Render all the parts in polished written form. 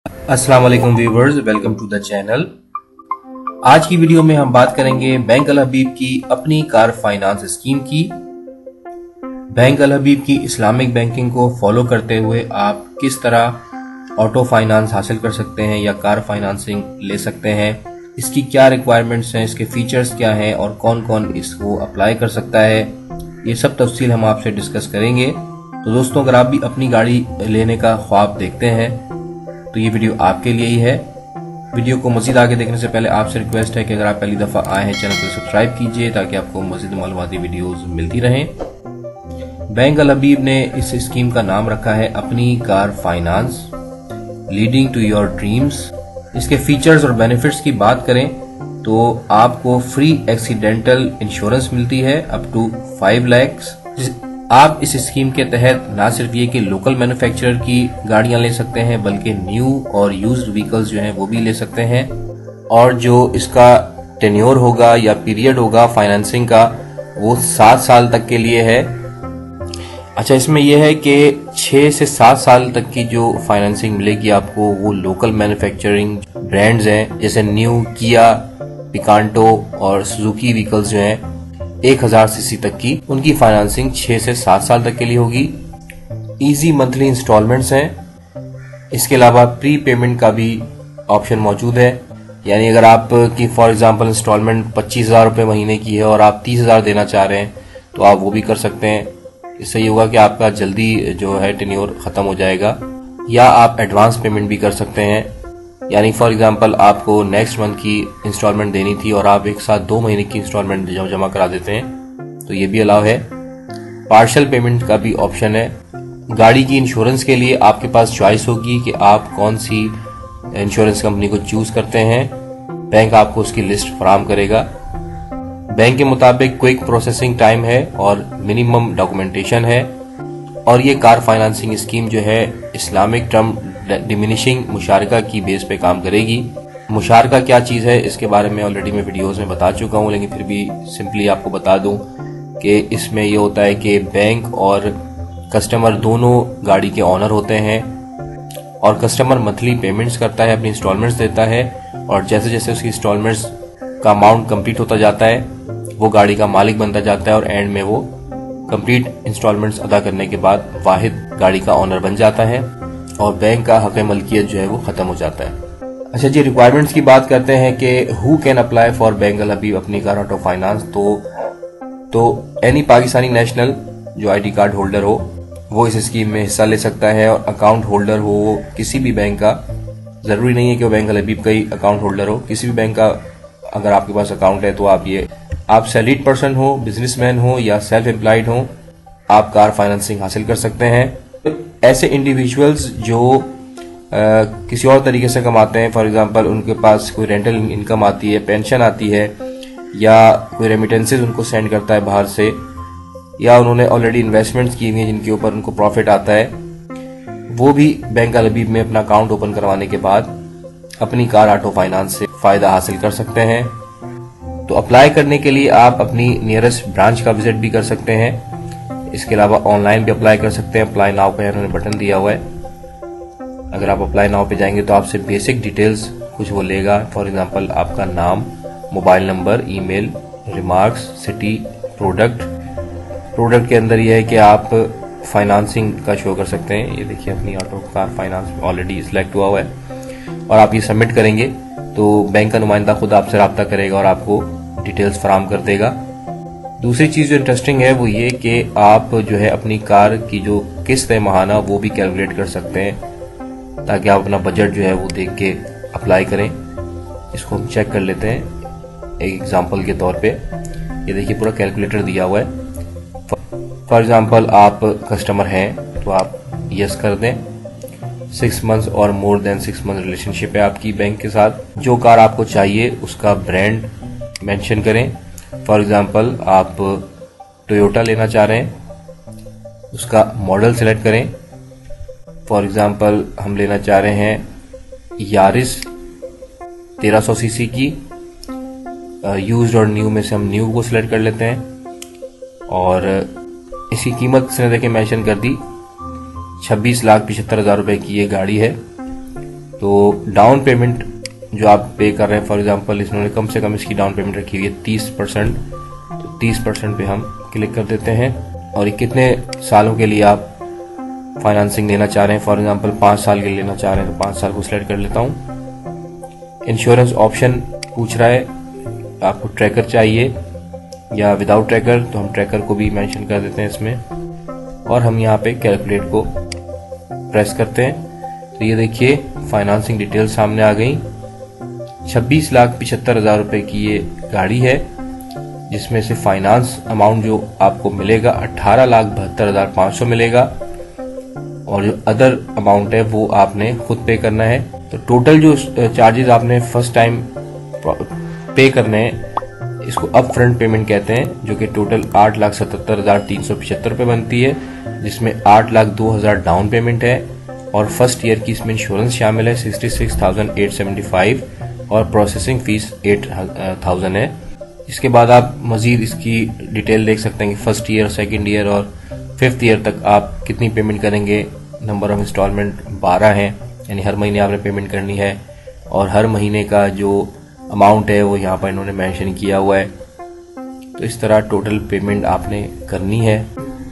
अस्सलाम वालेकुम viewers, welcome to the channel. आज की वीडियो में हम बात करेंगे बैंक अल हबीब की अपनी कार फाइनेंस स्कीम की। बैंक अल हबीब की इस्लामिक बैंकिंग को फॉलो करते हुए आप किस तरह ऑटो फाइनेंस हासिल कर सकते हैं या कार फाइनेंसिंग ले सकते हैं, इसकी क्या रिक्वायरमेंट्स हैं, इसके फीचर्स क्या हैं और कौन कौन इसको अप्लाई कर सकता है, ये सब तफसील हम आपसे डिस्कस करेंगे। तो दोस्तों, अगर आप भी अपनी गाड़ी लेने का ख्वाब देखते हैं तो ये वीडियो आपके लिए ही है। वीडियो को मज़ीद आगे देखने से पहले आपसे रिक्वेस्ट है कि अगर आप पहली दफ़ा आए हैं चैनल को सब्सक्राइब कीजिए ताकि आपको मज़ीद मालूमाती वीडियोस मिलती रहें। बैंक अल हबीब ने इस स्कीम का नाम रखा है अपनी car finance, leading to your dreams. इसके फीचर्स और बेनिफिट्स की बात करें तो आपको फ्री एक्सीडेंटल इंश्योरेंस मिलती है अप टू 5 लाख। आप इस स्कीम के तहत ना सिर्फ ये कि लोकल मैन्युफैक्चरर की गाड़ियां ले सकते हैं बल्कि न्यू और यूज्ड व्हीकल्स जो हैं वो भी ले सकते हैं। और जो इसका टेन्योर होगा या पीरियड होगा फाइनेंसिंग का वो 7 साल तक के लिए है। अच्छा, इसमें यह है कि 6 से 7 साल तक की जो फाइनेंसिंग मिलेगी आपको वो लोकल मैन्युफैक्चरिंग ब्रांड्स हैं जैसे न्यू, किया, पिकांटो और सुजुकी व्हीकल्स जो हैं 1000 सीसी तक की, उनकी फाइनेंसिंग 6 से 7 साल तक के लिए होगी। इजी मंथली इंस्टॉलमेंट्स हैं। इसके अलावा प्री पेमेंट का भी ऑप्शन मौजूद है, यानी अगर आप की फॉर एग्जांपल इंस्टॉलमेंट 25,000 रुपये महीने की है और आप 30,000 देना चाह रहे हैं तो आप वो भी कर सकते हैं। इससे ये होगा कि आपका जल्दी जो है टेन्योर खत्म हो जाएगा। या आप एडवांस पेमेंट भी कर सकते हैं, यानी फॉर एग्जांपल आपको नेक्स्ट मंथ की इंस्टॉलमेंट देनी थी और आप एक साथ 2 महीने की इंस्टॉलमेंट जमा करा देते हैं तो ये भी अलाउ है। पार्शियल पेमेंट का भी ऑप्शन है। गाड़ी की इंश्योरेंस के लिए आपके पास चॉइस होगी कि आप कौन सी इंश्योरेंस कंपनी को चूज करते हैं। बैंक आपको उसकी लिस्ट फराहम करेगा। बैंक के मुताबिक क्विक प्रोसेसिंग टाइम है और मिनिमम डॉक्यूमेंटेशन है। और ये कार फाइनेंसिंग स्कीम जो है इस्लामिक टर्म डिमिनिशिंग मुशारका की बेस पे काम करेगी। मुशारका क्या चीज़ है इसके बारे में ऑलरेडी मैं वीडियोस में बता चुका हूँ, लेकिन फिर भी सिंपली आपको बता दूं कि इसमें ये होता है कि बैंक और कस्टमर दोनों गाड़ी के ऑनर होते हैं और कस्टमर मंथली पेमेंट्स करता है, अपनी इंस्टॉलमेंट्स देता है और जैसे जैसे उसकी इंस्टॉलमेंट्स का अमाउंट कंप्लीट होता जाता है वो गाड़ी का मालिक बनता जाता है और एंड में वो कंप्लीट इंस्टॉलमेंट्स अदा करने के बाद वाहिद गाड़ी का ऑनर बन जाता है और बैंक का हक मलकियत जो है वो खत्म हो जाता है। अच्छा जी, रिक्वायरमेंट्स की बात करते हैं कि who can apply for bank Al Habib अपनी कार ऑटो फाइनेंस। तो एनी पाकिस्तानी नेशनल जो ID कार्ड होल्डर हो वो इस स्कीम में हिस्सा ले सकता है और अकाउंट होल्डर हो वो किसी भी बैंक का, जरूरी नहीं है कि वो बैंक अल हबीब का ही अकाउंट होल्डर हो, किसी भी बैंक का अगर आपके पास अकाउंट है तो आप सैलरीड पर्सन हो, बिजनेसमैन हो या सेल्फ एम्प्लॉयड हो, आप कार फाइनेंसिंग हासिल कर सकते हैं। ऐसे इंडिविजुअल्स जो किसी और तरीके से कमाते हैं, फॉर एग्जांपल उनके पास कोई रेंटल इनकम आती है, पेंशन आती है या कोई रेमिटेंसेज उनको सेंड करता है बाहर से, या उन्होंने ऑलरेडी इन्वेस्टमेंट्स की हुई हैं जिनके ऊपर उनको प्रॉफिट आता है, वो भी बैंक अल हबीब में अपना अकाउंट ओपन करवाने के बाद अपनी कार ऑटो फाइनेंस से फायदा हासिल कर सकते हैं। तो अप्लाई करने के लिए आप अपनी नियरेस्ट ब्रांच का विजिट भी कर सकते हैं। इसके अलावा ऑनलाइन भी अप्लाई कर सकते हैं। अप्लाई नाउ पे उन्होंने बटन दिया हुआ है। अगर आप अप्लाई नाउ पे जाएंगे तो आपसे बेसिक डिटेल्स कुछ वो लेगा, फॉर एग्जांपल आपका नाम, mobile number, email, remarks, city, product के अंदर यह है कि आप फाइनेंसिंग का शो कर सकते हैं। ये देखिए अपनी auto car finance already select हुआ हुआ है और आप ये सबमिट करेंगे तो बैंक का नुमाइंदा खुद आपसे रब्ता करेगा और आपको डिटेल्स फराहम कर देगा। दूसरी चीज जो इंटरेस्टिंग है वो ये कि आप जो है अपनी कार की जो किस्त है माहाना वो भी कैलकुलेट कर सकते हैं ताकि आप अपना बजट जो है वो देख के अप्लाई करें। इसको हम चेक कर लेते हैं एक एग्जांपल के तौर पे। ये देखिए पूरा कैलकुलेटर दिया हुआ है। फॉर एग्जांपल आप कस्टमर हैं तो आप यस कर दें। 6 मंथ्स और मोर देन 6 मंथ रिलेशनशिप है आपकी बैंक के साथ। जो कार आपको चाहिए उसका ब्रांड मेंशन करें। फॉर एग्जांपल आप टोयोटा लेना चाह रहे हैं, उसका मॉडल सेलेक्ट करें। फॉर एग्जांपल हम लेना चाह रहे हैं यारिस 1300 सीसी की। यूज्ड और न्यू में से हम न्यू को सिलेक्ट कर लेते हैं और इसकी कीमत इसने देखिए मेंशन कर दी 26,75,000 रुपए की ये गाड़ी है। तो डाउन पेमेंट जो आप पे कर रहे हैं, फॉर एग्जांपल इन्होंने कम से कम इसकी डाउन पेमेंट रखी हुई है 30%, तो 30% पे हम क्लिक कर देते हैं। और ये कितने सालों के लिए आप फाइनेंसिंग लेना चाह रहे हैं, फॉर एग्जांपल 5 साल के लिए लेना चाह रहे हैं तो 5 साल को सिलेक्ट कर लेता हूँ। इंश्योरेंस ऑप्शन पूछ रहा है, आपको ट्रैकर चाहिए या विदाउट ट्रैकर, तो हम ट्रैकर को भी मेंशन कर देते हैं इसमें। और हम यहाँ पे कैलकुलेट को प्रेस करते हैं तो ये देखिए फाइनेंसिंग डिटेल सामने आ गई। 26,75,000 रुपए की ये गाड़ी है, जिसमें से फाइनेंस अमाउंट जो आपको मिलेगा 18,72,500 मिलेगा, और जो अदर अमाउंट है वो आपने खुद पे करना है। तो टोटल जो चार्जेस आपने फर्स्ट टाइम पे करने हैं, इसको अप फ्रंट पेमेंट कहते हैं, जो कि टोटल 8,77,375 रुपए बनती है, जिसमें 8,02,000 डाउन पेमेंट है और फर्स्ट ईयर की इसमें इंश्योरेंस शामिल है 66,875 और प्रोसेसिंग फीस 8,000 है। इसके बाद आप मजीद इसकी डिटेल देख सकते हैं कि फर्स्ट ईयर, सेकंड ईयर और 5th ईयर तक आप कितनी पेमेंट करेंगे। नंबर ऑफ इंस्टॉलमेंट 12 हैं, यानी हर महीने आपने पेमेंट करनी है, और हर महीने का जो अमाउंट है वो यहाँ पर इन्होंने मेंशन किया हुआ है। तो इस तरह टोटल पेमेंट आपने करनी है।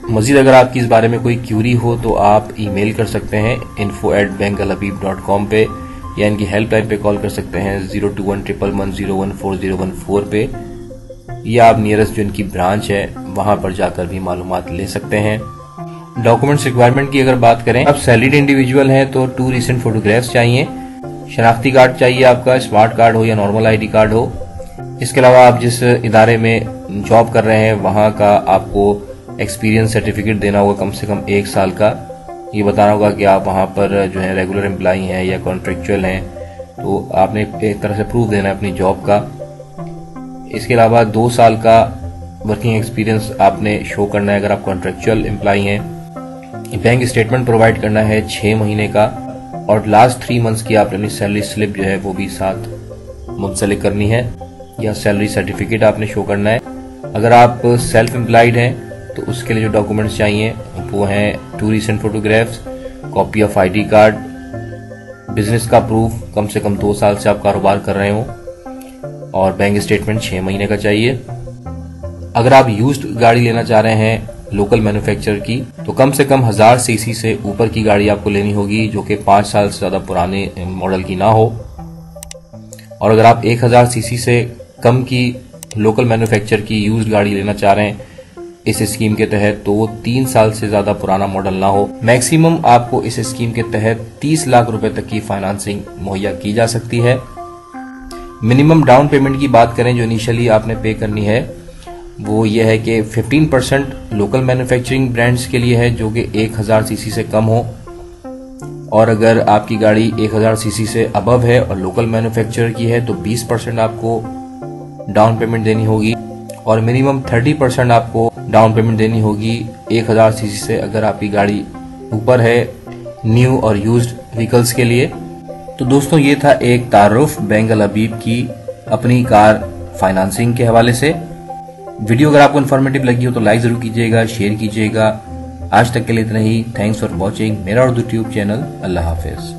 मजीद अगर आपकी इस बारे में कोई क्यूरी हो तो आप ईमेल कर सकते हैं info@bankalhabib.com पे, या इनकी हेल्पलाइन पे कॉल कर सकते हैं 02111014014 पे, या आप नियरेस्ट जो इनकी ब्रांच है वहां पर जाकर भी मालूमात ले सकते हैं। डॉक्यूमेंट्स रिक्वायरमेंट की अगर बात करें, आप सैलरीड इंडिविजुअल हैं तो 2 रिसेंट फोटोग्राफ्स चाहिए, शनाख्ती कार्ड चाहिए आपका, स्मार्ट कार्ड हो या नॉर्मल आईडी कार्ड हो। इसके अलावा आप जिस इदारे में जॉब कर रहे हैं वहां का आपको एक्सपीरियंस सर्टिफिकेट देना होगा, कम से कम 1 साल का। ये बताना होगा कि आप वहां पर जो है रेगुलर एम्प्लॉई हैं या कॉन्ट्रेक्चुअल हैं, तो आपने एक तरह से प्रूफ देना है अपनी जॉब का। इसके अलावा 2 साल का वर्किंग एक्सपीरियंस आपने शो करना है अगर आप कॉन्ट्रेक्चुअल एम्प्लॉई हैं। बैंक स्टेटमेंट प्रोवाइड करना है 6 महीने का, और लास्ट 3 मंथ्स की आपने अपनी सैलरी स्लिप जो है वो भी साथ मुंसलिक करनी है, या सैलरी सर्टिफिकेट आपने शो करना है। अगर आप सेल्फ एम्प्लॉयड हैं तो उसके लिए जो डॉक्यूमेंट्स चाहिए वो हैं 2 recent photographs, copy of ID card, business का प्रूफ, कम से कम 2 साल से आप कारोबार कर रहे हो, और बैंक स्टेटमेंट 6 महीने का चाहिए। अगर आप यूज्ड गाड़ी लेना चाह रहे हैं लोकल मैन्युफैक्चरर की, तो कम से कम 1000 सीसी से ऊपर की गाड़ी आपको लेनी होगी, जो कि 5 साल से ज्यादा पुराने मॉडल की ना हो। और अगर आप 1000 सीसी से कम की लोकल मैन्युफैक्चरर की यूज्ड गाड़ी लेना चाह रहे हैं इस स्कीम के तहत, तो वो 3 साल से ज्यादा पुराना मॉडल ना हो। मैक्सिमम आपको इस स्कीम के तहत 30 लाख रुपए तक की फाइनेंसिंग मुहैया की जा सकती है। मिनिमम डाउन पेमेंट की बात करें जो इनिशियली आपने पे करनी है, वो ये है कि 15% लोकल मैन्युफैक्चरिंग ब्रांड्स के लिए है जो कि 1000 सीसी से कम हो, और अगर आपकी गाड़ी 1000 सीसी से अबव है और लोकल मैन्युफैक्चरर की है तो 20% आपको डाउन पेमेंट देनी होगी, और मिनिमम 30% आपको डाउन पेमेंट देनी होगी 1000 सीसी से अगर आपकी गाड़ी ऊपर है न्यू और यूज्ड व्हीकल्स के लिए। तो दोस्तों ये था एक तारुफ बैंक अल हबीब की अपनी कार फाइनेंसिंग के हवाले से। वीडियो अगर आपको इन्फॉर्मेटिव लगी हो तो लाइक जरूर कीजिएगा, शेयर कीजिएगा। आज तक के लिए इतना ही। थैंक्स फॉर वॉचिंग मेरा उर्दू ट्यूब चैनल। अल्लाह हाफिज।